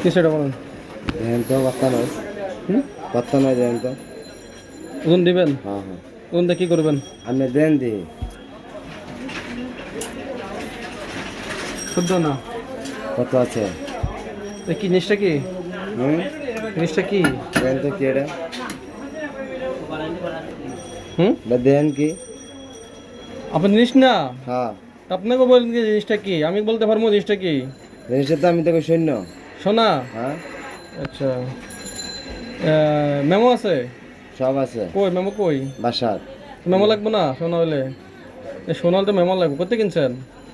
কিসেটা বলেন? দেন তো বার্তা নয়, বার্তা নয় দেন তো। ওজন দিবেন? হ্যাঁ হ্যাঁ, ওজন দিয়ে কি করবেন? আপনি দেন দি শুদ্ধ না। কত আছে? কি জিনিসটা কি? হুম, জিনিসটা কি? দেন তো কি এটা? দেন কি? আপনার জিনিস না, হ্যাঁ, আপনাকে বলেন কি জিনিসটা কি, আমি বলতে পারবো জিনিসটা কি। জিনিসটা তো আমি তোকে শূন্য। সোনা? হ্যাঁ, আচ্ছা, মেমো আছে? সব আছে কই মেমো কই? বাসার। মেমো লাগবে না সোনা হলে? সোনা হলে তো মেমো লাগবে। কোথায় কিনছেন?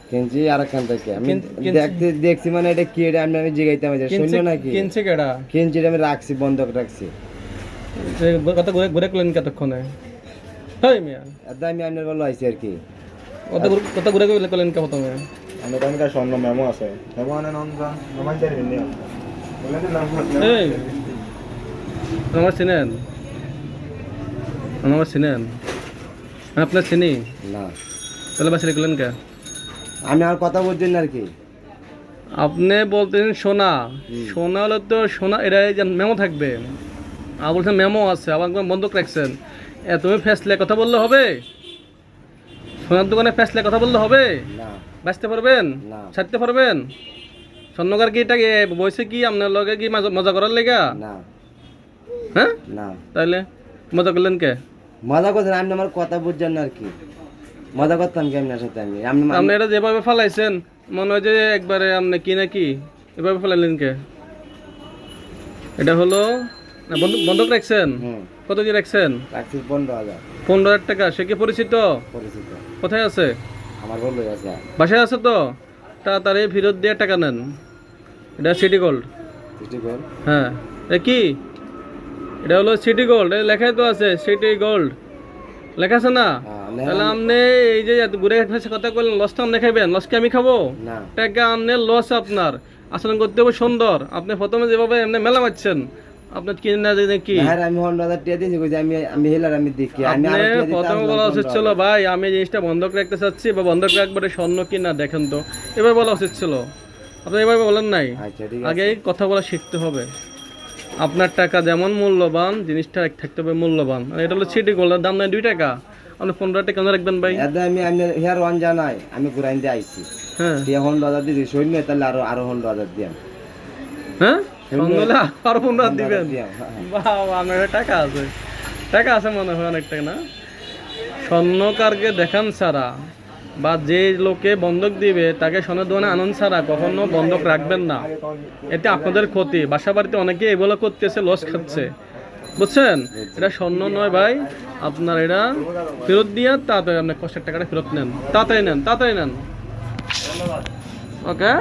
কিনছি আর একখান থেকে। আমি কিনছি দেখছি মানে এটা কি এটা আমি জিগাইতাম যে শূন্য নাকি। কিনছে কেডা? কিনছি এটা আমি রাখছি, বন্ধক রাখছি। কথা ঘুরে ঘুরে করলেন কতক্ষণে? হই মিয়া, এটা আমি আপনার বলো আইছি আর কি। কথা ঘুরে ঘুরে করলেন কে প্রথমে? আমি তো আমার স্বর্ণ মেমো আছে, মেমো আনে নন নমাই যাই নি। এই আমার চিনেন? আমার চিনেন? আপনার চিনি না, তাহলে বাসে লিখলেন কে? আমি আর কথা বলছি না আর কি। আপনি বলতেন সোনা, সোনা হলে তো সোনা এটা মেমো থাকবে। আর বলছেন মেমো আছে, আবার একদম বন্ধক রাখছেন। তুমি ফেসলে কথা বললে হবে? সোনার দোকানে ফেসলে কথা বললে হবে? না বাঁচতে পারবেন? না ছাড়তে পারবেন? স্বর্ণকার কি এটা বসে কি আপনার লগে কি মজা করার লেগা? না হ্যাঁ, না, তাইলে মজা করলেন কে? মজা করছেন আপনি, আমার কথা বুঝছেন না আর কি। মজা করতাম কি আপনার সাথে আমি? আপনি এটা যেভাবে ফালাইছেন মনে হয় যে একবারে আপনি কি নাকি এভাবে ফালাইলেন কে? এটা হলো না, বন্ধক রাখছেন? কত দিয়ে রাখছেন? রাখছি 15,000। 15,000 টাকা। সে কি পরিচিত? পরিচিত। কোথায় আছে? আমার বললো আছে। বাসায় আছে তো? তাড়াতাড়ি ফেরত দিয়ে টাকা নেন। এটা সিটি গোল্ড। City gold? হ্যাঁ। এ কি? এটা হলো সিটি গোল্ড, লেখাই তো আছে সিটি গোল্ড, লেখা আছে না? তাহলে আপনি এই যে ঘুরে কথা বললেন, লসটা আপনি খাইবেন? লস কি আমি খাবো? না, টাকা আপনি লস, আপনার আচরণ করতে হবে সুন্দর। আপনি প্রথমে যেভাবে এমনি মেলা মারছেন, আপনার কি না জানি কি আমি 100,000 টাকা দিয়েছি, কইছি আমি হেলার, আমি দেখি আমি আপনি আর প্রথমে বলা উচিত ছিল ভাই আমি জিনিসটা বন্ধক রাখতে চাচ্ছি বা বন্ধক রাখবারে স্বর্ণ কি না দেখেন তো, এবার বলা উচিত ছিল। আপনি এভাবে বলেন নাই। আচ্ছা ঠিক আছে। আগে কথা বলা শিখতে হবে। আপনার টাকা যেমন মূল্যবান, জিনিসটা থাকতে হবে মূল্যবান। আর এটা হলো সিটি গোল্ডের দাম নাই 2 টাকা, আপনি 15 টাকা কেন রাখবেন ভাই? এটা আমি আপনার হেয়ার ওয়ান জানাই, আমি ঘুরাইন দিয়ে আইছি। হ্যাঁ 100,000 দিয়েছি সৈন্য, তাহলে আরো 100,000 দিয়াম। হ্যাঁ, সন্ধ্যা আরো 15 দিবেন? দিয়াম, বাহ, আপনার টাকা আছে, টাকা আছে মনে হয় অনেক টাকা না? স্বর্ণকারকে দেখান ছাড়া বা যে লোকে বন্ধক দিবে তাকে স্বর্ণের দোকানে আনন্দ ছাড়া কখনো বন্ধক রাখবেন না। এতে আপনাদের ক্ষতি। বাসা বাড়িতে অনেকে এগুলো করতেছে, লস খাচ্ছে, বুঝছেন? এটা স্বর্ণ নয় ভাই, আপনার এটা ফেরত দিয়ে তাড়াতাড়ি আপনার কষ্টের টাকাটা ফেরত নেন, তাড়াতাড়ি নেন, তাড়াতাড়ি নেন। ওকে।